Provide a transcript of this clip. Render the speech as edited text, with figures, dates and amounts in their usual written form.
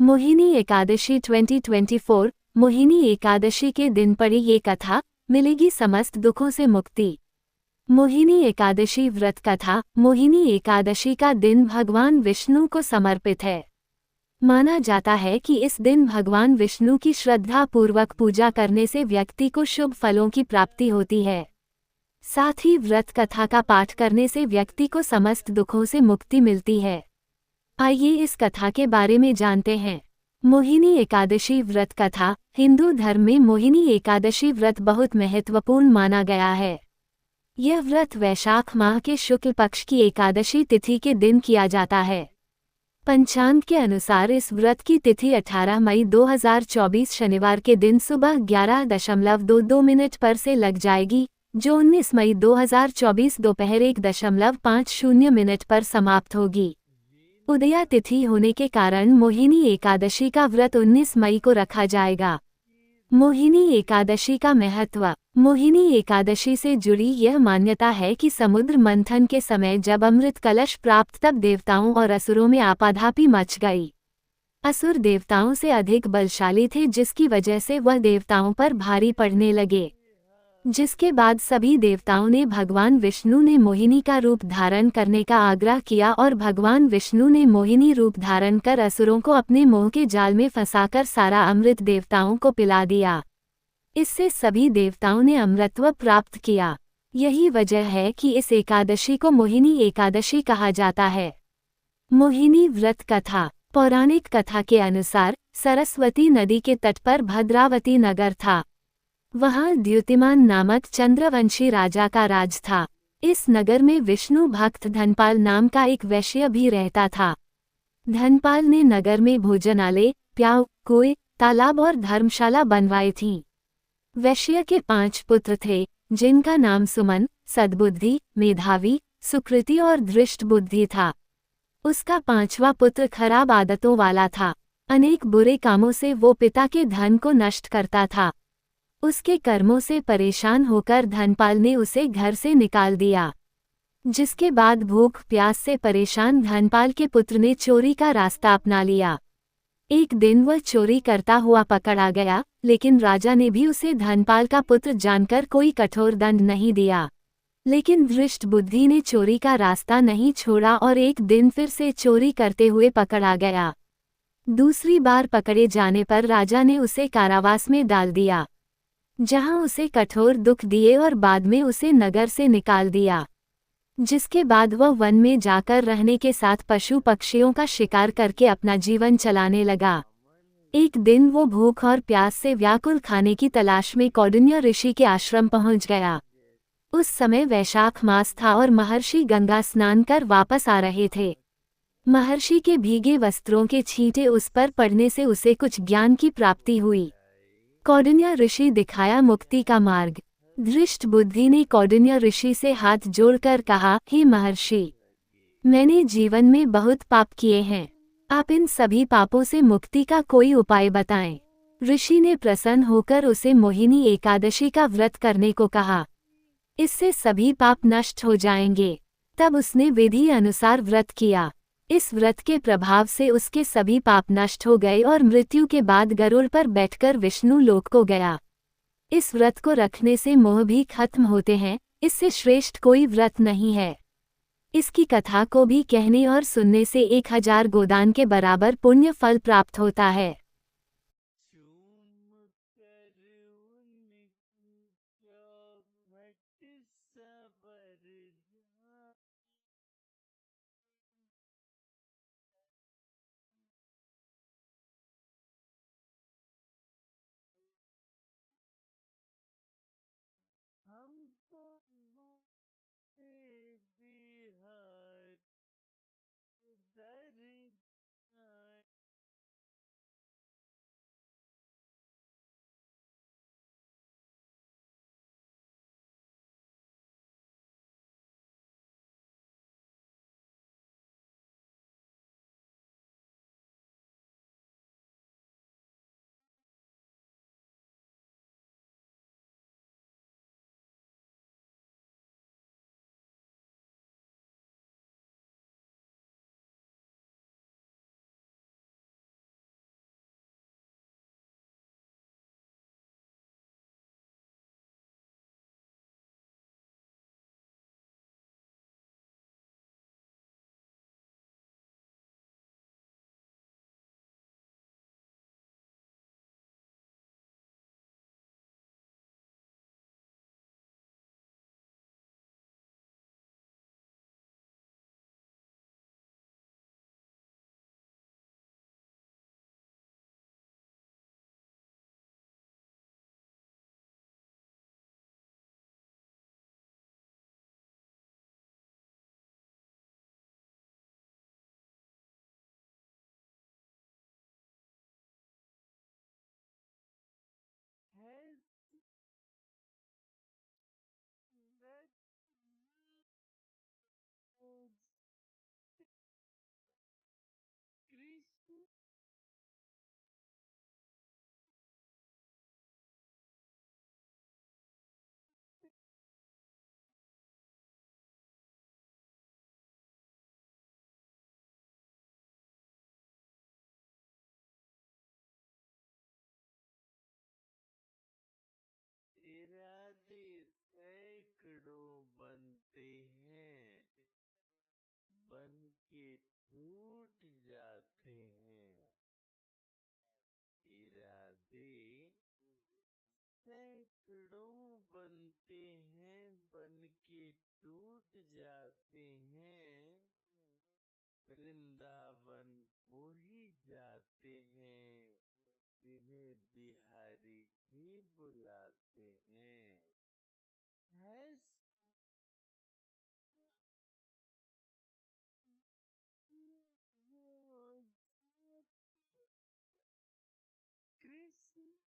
मोहिनी एकादशी 2024। मोहिनी एकादशी के दिन पढ़ी ये कथा, मिलेगी समस्त दुखों से मुक्ति। मोहिनी एकादशी व्रत कथा। मोहिनी एकादशी का दिन भगवान विष्णु को समर्पित है। माना जाता है कि इस दिन भगवान विष्णु की श्रद्धा पूर्वक पूजा करने से व्यक्ति को शुभ फलों की प्राप्ति होती है। साथ ही व्रत कथा का पाठ करने से व्यक्ति को समस्त दुखों से मुक्ति मिलती है। आइए इस कथा के बारे में जानते हैं। मोहिनी एकादशी व्रत कथा। हिंदू धर्म में मोहिनी एकादशी व्रत बहुत महत्वपूर्ण माना गया है। यह व्रत वैशाख माह के शुक्ल पक्ष की एकादशी तिथि के दिन किया जाता है। पंचांग के अनुसार इस व्रत की तिथि 18 मई 2024 शनिवार के दिन सुबह 11:22 पर से लग जाएगी, जो 19 मई 2024 दोपहर 1:50 पर समाप्त होगी। उदया तिथि होने के कारण मोहिनी एकादशी का व्रत 19 मई को रखा जाएगा। मोहिनी एकादशी का महत्व। मोहिनी एकादशी से जुड़ी यह मान्यता है कि समुद्र मंथन के समय जब अमृत कलश प्राप्त तब देवताओं और असुरों में आपाधापी मच गई। असुर देवताओं से अधिक बलशाली थे, जिसकी वजह से वह देवताओं पर भारी पड़ने लगे। जिसके बाद सभी देवताओं ने भगवान विष्णु ने मोहिनी का रूप धारण करने का आग्रह किया और भगवान विष्णु ने मोहिनी रूप धारण कर असुरों को अपने मोह के जाल में फंसाकर सारा अमृत देवताओं को पिला दिया। इससे सभी देवताओं ने अमृतत्व प्राप्त किया। यही वजह है कि इस एकादशी को मोहिनी एकादशी कहा जाता है। मोहिनी व्रत कथा। पौराणिक कथा के अनुसार सरस्वती नदी के तट पर भद्रावती नगर था। वहाँ द्युतिमान नामक चंद्रवंशी राजा का राज था। इस नगर में विष्णु भक्त धनपाल नाम का एक वैश्य भी रहता था। धनपाल ने नगर में भोजनालय, प्याऊ, कुएं, तालाब और धर्मशाला बनवाई थीं। वैश्य के 5 पुत्र थे, जिनका नाम सुमन, सद्बुद्धि, मेधावी, सुकृति और धृष्ट बुद्धि था। उसका 5वां पुत्र खराब आदतों वाला था। अनेक बुरे कामों से वो पिता के धन को नष्ट करता था। उसके कर्मों से परेशान होकर धनपाल ने उसे घर से निकाल दिया। जिसके बाद भूख प्यास से परेशान धनपाल के पुत्र ने चोरी का रास्ता अपना लिया। एक दिन वह चोरी करता हुआ पकड़ा गया, लेकिन राजा ने भी उसे धनपाल का पुत्र जानकर कोई कठोर दंड नहीं दिया। लेकिन धृष्ट बुद्धि ने चोरी का रास्ता नहीं छोड़ा और एक दिन फिर से चोरी करते हुए पकड़ा गया। दूसरी बार पकड़े जाने पर राजा ने उसे कारावास में डाल दिया, जहां उसे कठोर दुख दिए और बाद में उसे नगर से निकाल दिया। जिसके बाद वह वन में जाकर रहने के साथ पशु पक्षियों का शिकार करके अपना जीवन चलाने लगा। एक दिन वो भूख और प्यास से व्याकुल खाने की तलाश में कौंडिन्य ऋषि के आश्रम पहुंच गया। उस समय वैशाख मास था और महर्षि गंगा स्नान कर वापस आ रहे थे। महर्षि के भीगे वस्त्रों के छींटे उस पर पड़ने से उसे कुछ ज्ञान की प्राप्ति हुई। कौंडिन्य ऋषि दिखाया मुक्ति का मार्ग। धृष्ट बुद्धि ने कौंडिन्य ऋषि से हाथ जोड़कर कहा, हे महर्षि, मैंने जीवन में बहुत पाप किए हैं। आप इन सभी पापों से मुक्ति का कोई उपाय बताएं। ऋषि ने प्रसन्न होकर उसे मोहिनी एकादशी का व्रत करने को कहा। इससे सभी पाप नष्ट हो जाएंगे। तब उसने विधि अनुसार व्रत किया। इस व्रत के प्रभाव से उसके सभी पाप नष्ट हो गए और मृत्यु के बाद गरुड़ पर बैठकर विष्णु लोक को गया। इस व्रत को रखने से मोह भी खत्म होते हैं। इससे श्रेष्ठ कोई व्रत नहीं है। इसकी कथा को भी कहने और सुनने से 1000 गोदान के बराबर पुण्य फल प्राप्त होता है। सैकड़ों बनते हैं, बन के टूट जाते हैं। इरादे सैकड़ों बनते हैं, बन के टूट जाते हैं। वृंदावन को ही जाते हैं, जिन्हें बिहारी भी बुलाते हैं। कृष्ण